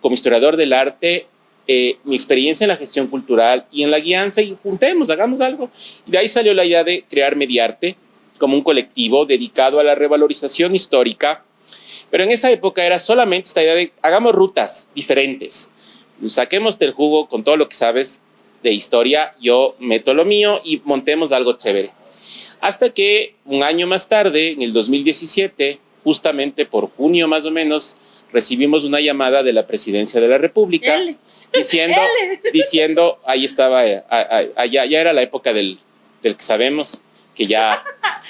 como historiador del arte, mi experiencia en la gestión cultural y en la guianza, y juntemos, hagamos algo. Y de ahí salió la idea de crear Mediarte como un colectivo dedicado a la revalorización histórica. Pero en esa época era solamente esta idea de hagamos rutas diferentes, saquemos del jugo con todo lo que sabes de historia, yo meto lo mío y montemos algo chévere. Hasta que un año más tarde, en el 2017, justamente por junio más o menos, recibimos una llamada de la Presidencia de la República diciendo, ahí estaba, ya era la época del que sabemos, que ya...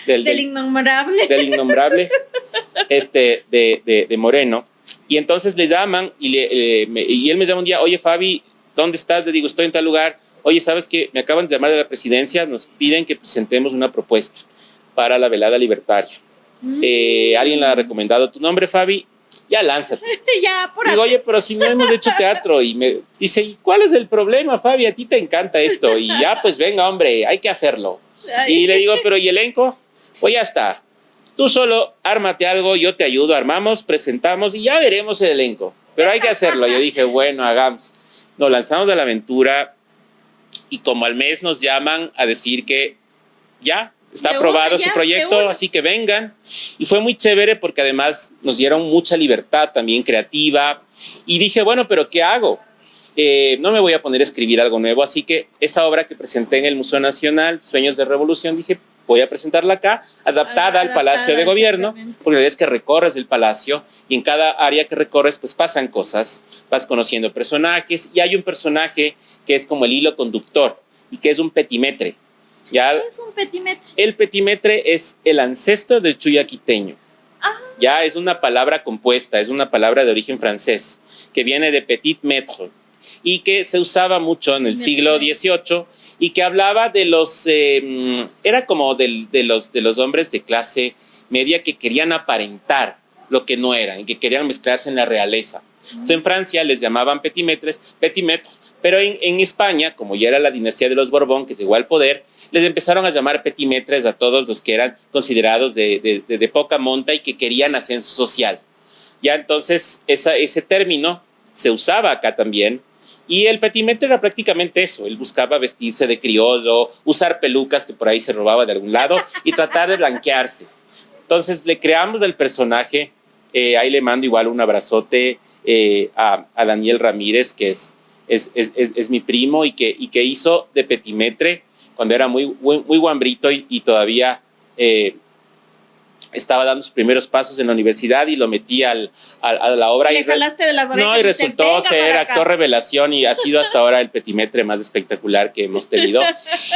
Del innombrable. Del innombrable, de Moreno. Y entonces le llaman y él me llama un día, oye Fabi, ¿dónde estás? Le digo, estoy en tal lugar. Oye, ¿sabes qué? Me acaban de llamar de la presidencia, nos piden que presentemos una propuesta para la velada libertaria. ¿Alguien le ha recomendado tu nombre, Fabi? Ya, lánzate. Ya, por Digo, oye, pero si no hemos hecho teatro. Y me dice, ¿y cuál es el problema, Fabi? A ti te encanta esto. Y ya, pues venga, hombre, hay que hacerlo. Y le digo, pero ¿y elenco? Pues ya está. Tú solo ármate algo, yo te ayudo, armamos, presentamos y ya veremos el elenco. Pero hay que hacerlo. Yo dije, bueno, hagamos. Nos lanzamos a la aventura y como al mes nos llaman a decir que ya está aprobado su proyecto, así que vengan. Y fue muy chévere porque además nos dieron mucha libertad también creativa. Y dije, bueno, ¿pero qué hago? No me voy a poner a escribir algo nuevo, así que esa obra que presenté en el Museo Nacional, Sueños de Revolución, dije, voy a presentarla acá, adaptada al Palacio de Gobierno, porque la idea es que recorres el palacio y en cada área que recorres pues pasan cosas, vas conociendo personajes y hay un personaje que es como el hilo conductor y que es un petimetre. ¿Ya? ¿Qué es un petimetre? El petimetre es el ancestro del chuyaquiteño. Ya es una palabra compuesta, es una palabra de origen francés que viene de petit maître y que se usaba mucho en el siglo XVIII y que hablaba de los, era como de los hombres de clase media que querían aparentar lo que no eran, y que querían mezclarse en la realeza. Entonces, en Francia les llamaban petimetres, pero en España, como ya era la dinastía de los Borbón, que llegó al poder, les empezaron a llamar petimetres a todos los que eran considerados de poca monta y que querían ascenso social. Ya entonces ese término se usaba acá también, y el petimetre era prácticamente eso. Él buscaba vestirse de criollo, usar pelucas que por ahí se robaba de algún lado y tratar de blanquearse. Entonces le creamos al personaje, ahí le mando igual un abrazote a Daniel Ramírez, que es mi primo y que hizo de petimetre cuando era muy guambrito y todavía estaba dando sus primeros pasos en la universidad, y lo metí a la obra. Le jalaste de las orejas. No, y resultó ser actor revelación, y ha sido hasta ahora el petimetre más espectacular que hemos tenido.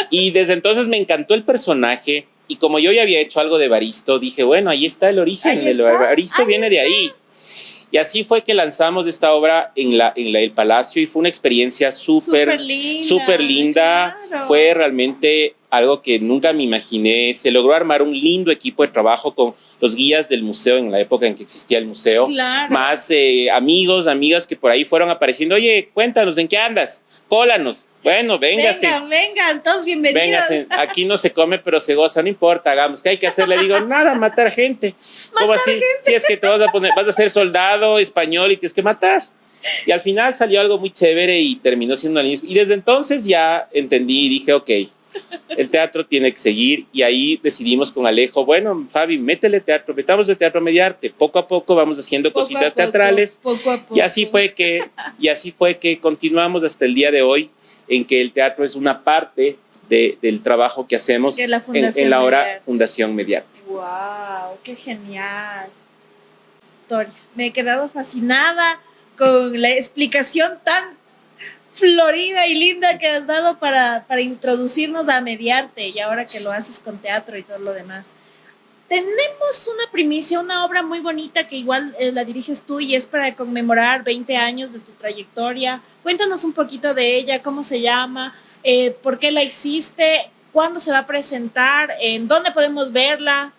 Y desde entonces me encantó el personaje, y como yo ya había hecho algo de Baristo, dije, bueno, ahí está el origen, el Baristo viene de ahí. Y así fue que lanzamos esta obra en el Palacio, y fue una experiencia súper linda. Claro. Fue realmente algo que nunca me imaginé. Se logró armar un lindo equipo de trabajo con los guías del museo en la época en que existía el museo. Claro. Más amigos, amigas que por ahí fueron apareciendo. Oye, cuéntanos, ¿en qué andas? Cólanos. Bueno, véngase. Vengan, todos bienvenidos. Véngase, aquí no se come, pero se goza, no importa, hagamos. ¿Qué hay que hacer? Le digo, nada, matar gente. ¿Cómo así? Si es que te vas a ser soldado español y tienes que matar. Y al final salió algo muy chévere y terminó siendo y desde entonces ya entendí y dije, ok, el teatro tiene que seguir. Y ahí decidimos con Alejo, bueno, Fabi, métele teatro, metamos de teatro a mediarte. Poco a poco vamos haciendo cositas teatrales. Poco a poco. Y así fue que continuamos hasta el día de hoy, en que el teatro es una parte del trabajo que hacemos en la ahora Fundación Mediarte. ¡Wow! ¡Qué genial! Victoria, me he quedado fascinada con la explicación tan florida y linda que has dado para introducirnos a Mediarte, y ahora que lo haces con teatro y todo lo demás. Tenemos una primicia, una obra muy bonita que igual la diriges tú, y es para conmemorar 20 años de tu trayectoria. Cuéntanos un poquito de ella, cómo se llama, por qué la hiciste, cuándo se va a presentar, en dónde podemos verla.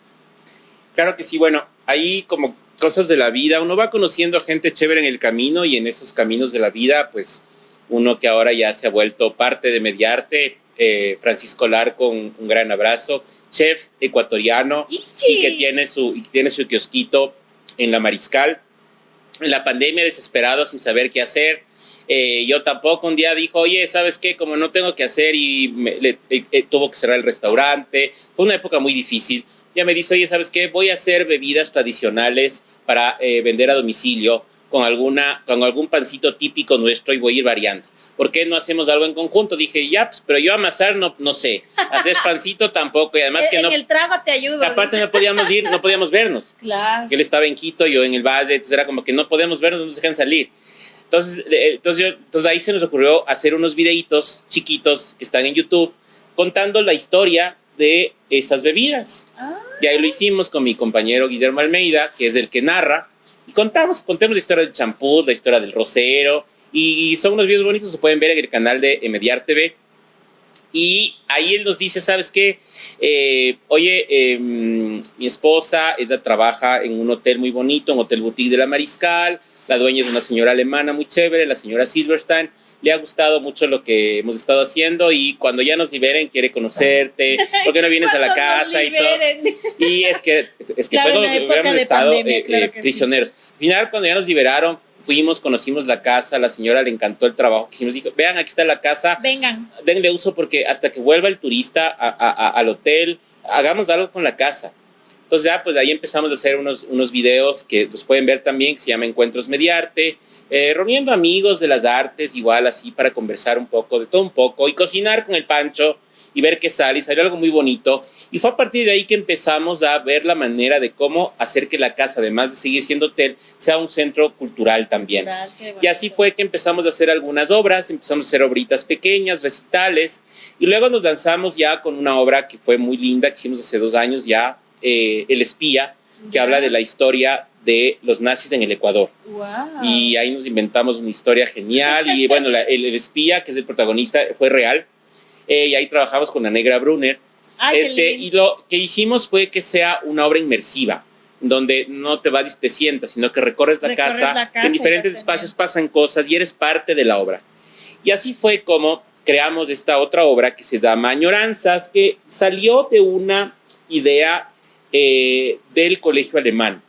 Claro que sí, bueno, ahí como cosas de la vida, uno va conociendo gente chévere en el camino, y en esos caminos de la vida, pues uno que ahora ya se ha vuelto parte de Mediarte, Francisco Larco, un gran abrazo, chef ecuatoriano, y que tiene su kiosquito en la Mariscal. En la pandemia, desesperado, sin saber qué hacer, yo tampoco, un día dijo, oye, ¿sabes qué? Como no tengo qué hacer, y tuvo que cerrar el restaurante. Fue una época muy difícil. Ya me dice, oye, ¿sabes qué? Voy a hacer bebidas tradicionales para vender a domicilio con algún pancito típico nuestro, y voy a ir variando. ¿Por qué no hacemos algo en conjunto? Dije, ya, pues, pero yo amasar no sé. Hacer pancito tampoco, y además que no... En el trago te ayudo. Aparte no podíamos vernos. Claro. Él estaba en Quito, yo en el Valle, entonces era como que no podemos vernos, no nos dejan salir. Entonces ahí se nos ocurrió hacer unos videitos chiquitos que están en YouTube contando la historia de estas bebidas. Y ahí lo hicimos con mi compañero Guillermo Almeida, que es el que narra, y contemos la historia del champú, la historia del rosero, y son unos videos bonitos, se pueden ver en el canal de Mediar TV. Y ahí él nos dice, ¿sabes qué? Oye, mi esposa, ella trabaja en un hotel muy bonito, un hotel boutique de la Mariscal. La dueña es una señora alemana muy chévere, la señora Silverstein. Le ha gustado mucho lo que hemos estado haciendo, y cuando ya nos liberen quiere conocerte. ¿Por qué no vienes a la casa y todo? Y es que claro, fue cuando hubiéramos estado prisioneros. Sí. Al final, cuando ya nos liberaron, conocimos la casa, a la señora le encantó el trabajo que hicimos, dijo, vean, aquí está la casa, vengan, denle uso, porque hasta que vuelva el turista al hotel, hagamos algo con la casa. Entonces ya, pues ahí empezamos a hacer unos videos que los pueden ver también, que se llama Encuentros Mediarte, reuniendo amigos de las artes, igual así para conversar un poco, de todo un poco, y cocinar con el Pancho, y ver qué sale, y salió algo muy bonito. Y fue a partir de ahí que empezamos a ver la manera de cómo hacer que la casa, además de seguir siendo hotel, sea un centro cultural también. Y así fue que empezamos a hacer algunas obras, empezamos a hacer obritas pequeñas, recitales, y luego nos lanzamos ya con una obra que fue muy linda, que hicimos hace 2 años ya, El Espía, que habla de la historia de los nazis en el Ecuador. Wow. Y ahí nos inventamos una historia genial, y bueno, el espía, que es el protagonista, fue real. Y ahí trabajamos con la Negra Brunner. Y lo que hicimos fue que sea una obra inmersiva, donde no te vas y te sientas, sino que recorres la casa, en diferentes espacios pasan cosas y eres parte de la obra. Y así fue como creamos esta otra obra que se llama Añoranzas, que salió de una idea del Colegio Alemán.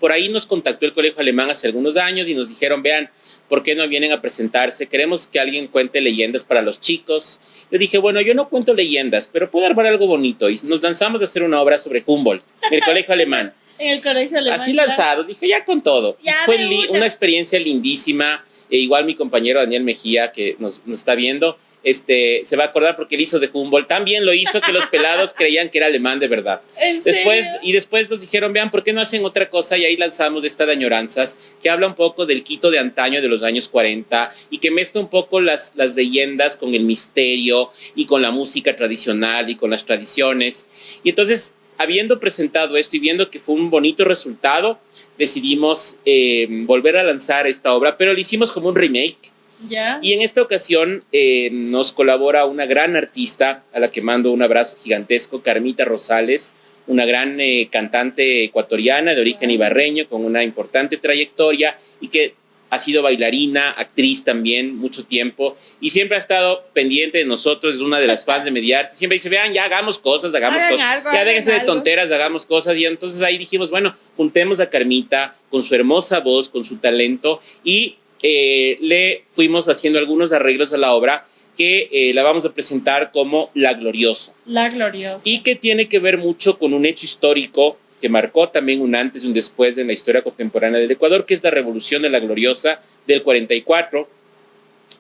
Por ahí nos contactó el Colegio Alemán hace algunos años y nos dijeron, vean, ¿por qué no vienen a presentarse? Queremos que alguien cuente leyendas para los chicos. Yo dije, bueno, yo no cuento leyendas, pero puedo armar algo bonito. Y nos lanzamos a hacer una obra sobre Humboldt en el Colegio Alemán. En el Colegio Alemán. Así lanzados, dije, ya con todo. Ya fue una experiencia lindísima. Igual mi compañero Daniel Mejía, que nos está viendo, se va a acordar porque él hizo de Humboldt. También lo hizo que los pelados creían que era alemán de verdad. Después nos dijeron, vean, ¿por qué no hacen otra cosa? Y ahí lanzamos esta de Añoranzas, que habla un poco del Quito de antaño, de los años 40, y que mezcla un poco las leyendas con el misterio y con la música tradicional y con las tradiciones. Y entonces, habiendo presentado esto y viendo que fue un bonito resultado, decidimos volver a lanzar esta obra, pero lo hicimos como un remake. ¿Ya? Y en esta ocasión nos colabora una gran artista, a la que mando un abrazo gigantesco, Carmita Rosales, una gran cantante ecuatoriana de origen ibarreño, con una importante trayectoria y que ha sido bailarina, actriz también, mucho tiempo, y siempre ha estado pendiente de nosotros, es una de las fans de Mediarte. Siempre dice, vean, ya hagamos cosas, ya déjense de tonteras, hagamos cosas. Y entonces ahí dijimos, bueno, juntemos a Carmita con su hermosa voz, con su talento, y le fuimos haciendo algunos arreglos a la obra que la vamos a presentar como La Gloriosa. La Gloriosa. Y que tiene que ver mucho con un hecho histórico que marcó también un antes y un después en la historia contemporánea del Ecuador, que es la Revolución de la Gloriosa del 44.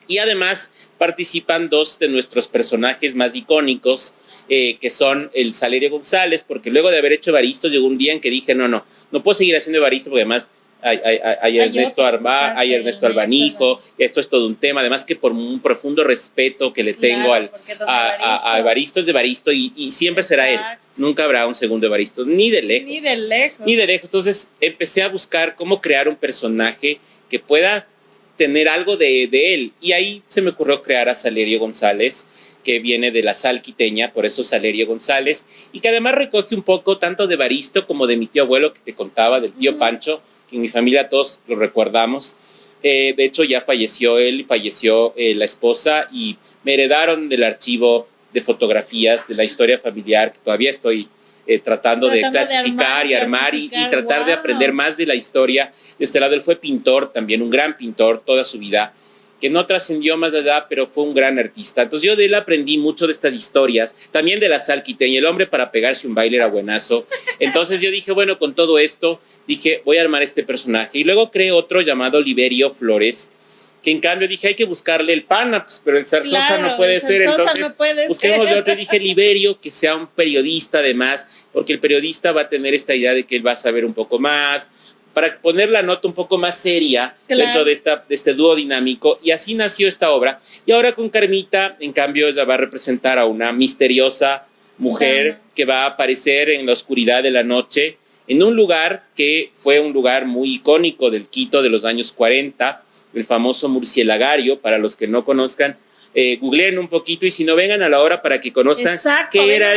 Y además participan dos de nuestros personajes más icónicos, que son el Salerio González, porque luego de haber hecho Evaristo, llegó un día en que dije, no puedo seguir haciendo Evaristo, porque además hay Ernesto Albanijo, esto es todo un tema, además que por un profundo respeto que le tengo a Evaristo, es de Evaristo y siempre será él, nunca habrá un segundo Evaristo, ni de lejos. Entonces empecé a buscar cómo crear un personaje que pueda tener algo de él, y ahí se me ocurrió crear a Salerio González, que viene de la sal quiteña, por eso Salerio González, y que además recoge un poco tanto de Evaristo como de mi tío abuelo que te contaba, del tío Pancho, que en mi familia todos lo recordamos. De hecho ya falleció él, falleció la esposa, y me heredaron del archivo de fotografías de la historia familiar, que todavía estoy tratando de clasificar y armar y tratar de aprender más de la historia. De este lado él fue pintor, también un gran pintor toda su vida, que no trascendió más allá, pero fue un gran artista. Entonces yo de él aprendí mucho de estas historias, también de la sal quiteña. El hombre para pegarse un baile era buenazo. Entonces yo dije, bueno, con todo esto, dije, voy a armar este personaje. Y luego creé otro llamado Liberio Flores, que en cambio dije, hay que buscarle el pana, pues, pero el Zarzosa no puede ser. Entonces busquemos otro. Dije, Liberio, que sea un periodista además, porque el periodista va a tener esta idea de que él va a saber un poco más, para poner la nota un poco más seria dentro de este dúo dinámico. Y así nació esta obra. Y ahora con Carmita, en cambio, ella va a representar a una misteriosa mujer que va a aparecer en la oscuridad de la noche, en un lugar que fue un lugar muy icónico del Quito de los años 40, el famoso Murcielagario. Para los que no conozcan, googleen un poquito, y si no, vengan a la obra para que conozcan qué era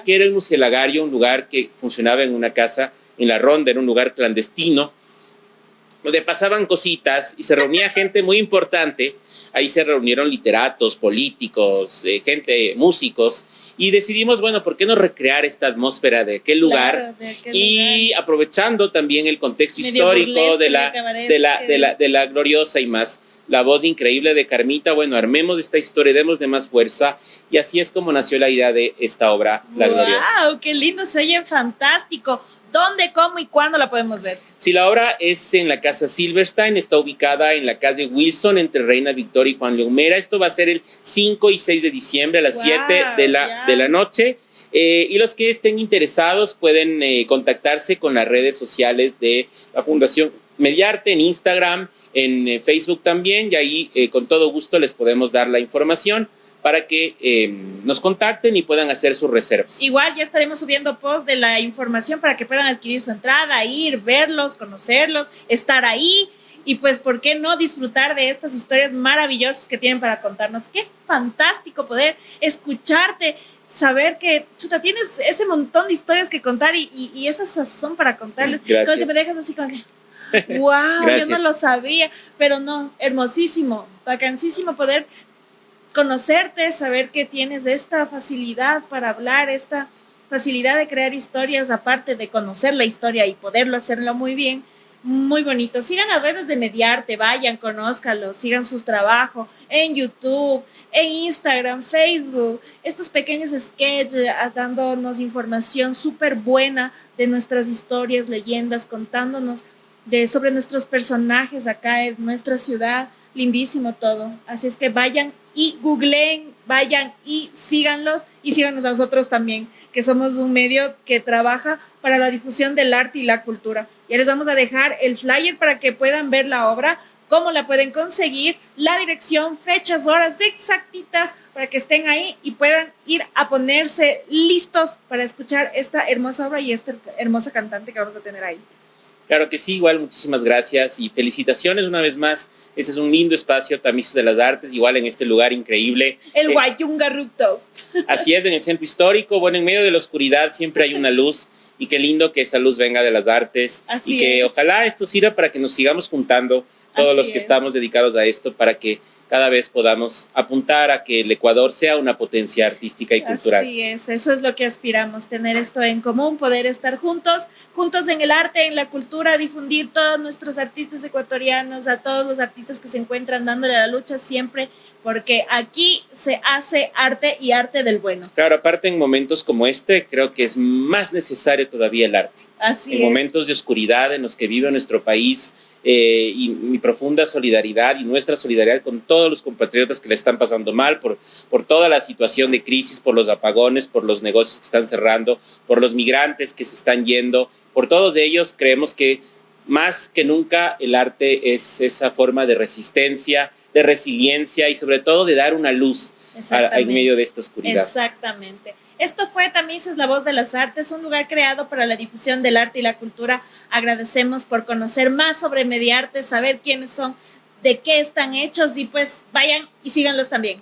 el Murcielagario, un lugar que funcionaba en una casa en La Ronda, era un lugar clandestino donde pasaban cositas y se reunía gente muy importante. Ahí se reunieron literatos, políticos, músicos, y decidimos, bueno, ¿por qué no recrear esta atmósfera de aquel lugar? Aprovechando también el contexto histórico de la Gloriosa y más la voz increíble de Carmita, bueno, armemos esta historia, demos de más fuerza, y así es como nació la idea de esta obra, La Gloriosa. ¡Wow! ¡Qué lindo! Se oye fantástico. ¿Dónde, cómo y cuándo la podemos ver? Sí, la obra es en la Casa Silverstein, está ubicada en la calle Wilson, entre Reina Victoria y Juan Leumera. Esto va a ser el 5 y 6 de diciembre a las 7 de la noche. Y los que estén interesados pueden contactarse con las redes sociales de la Fundación Mediarte, en Instagram, en Facebook también, y ahí con todo gusto les podemos dar la información para que nos contacten y puedan hacer sus reservas. Igual ya estaremos subiendo post de la información para que puedan adquirir su entrada, ir, verlos, conocerlos, estar ahí. Y pues, ¿por qué no disfrutar de estas historias maravillosas que tienen para contarnos? ¡Qué fantástico poder escucharte! saber que, chuta, tienes ese montón de historias que contar y esas son para contarles. Gracias. Como que me dejas así como que, wow, yo no lo sabía, pero no, hermosísimo, bacanísimo poder conocerte, saber que tienes esta facilidad para hablar, esta facilidad de crear historias, aparte de conocer la historia y poderlo hacerlo muy bien. Muy bonito. Sigan las redes de Mediarte, vayan, conózcalos, sigan sus trabajos en YouTube, en Instagram, Facebook, estos pequeños sketches dándonos información súper buena de nuestras historias, leyendas, contándonos sobre nuestros personajes acá en nuestra ciudad. Lindísimo todo. Así es que vayan y googleen, vayan y síganos a nosotros también, que somos un medio que trabaja para la difusión del arte y la cultura. Ya les vamos a dejar el flyer para que puedan ver la obra, cómo la pueden conseguir, la dirección, fechas, horas exactitas para que estén ahí y puedan ir a ponerse listos para escuchar esta hermosa obra y esta hermosa cantante que vamos a tener ahí. Claro que sí, igual muchísimas gracias y felicitaciones una vez más. Este es un lindo espacio, Tamices de las Artes, igual en este lugar increíble. El Wayunga Rooftop. Así es, en el centro histórico, bueno, en medio de la oscuridad siempre hay una luz y qué lindo que esa luz venga de las artes. Así y que es. Ojalá esto sirva para que nos sigamos juntando todos Así los que es. estamos dedicados a esto, para que cada vez podamos apuntar a que el Ecuador sea una potencia artística y cultural. Así es, eso es lo que aspiramos, tener esto en común, poder estar juntos en el arte, en la cultura, difundir todos nuestros artistas ecuatorianos, a todos los artistas que se encuentran dándole la lucha siempre, porque aquí se hace arte y arte del bueno. Claro, aparte en momentos como este, creo que es más necesario todavía el arte. Así En momentos de oscuridad en los que vive nuestro país, y mi profunda solidaridad y nuestra solidaridad con todos los compatriotas que le están pasando mal por toda la situación de crisis, por los apagones, por los negocios que están cerrando, por los migrantes que se están yendo, por todos ellos creemos que más que nunca el arte es esa forma de resistencia, de resiliencia y sobre todo de dar una luz en medio de esta oscuridad. Exactamente. Esto fue Tamices, la voz de las artes, un lugar creado para la difusión del arte y la cultura. Agradecemos por conocer más sobre Mediarte, saber quiénes son, de qué están hechos y pues vayan y síganlos también.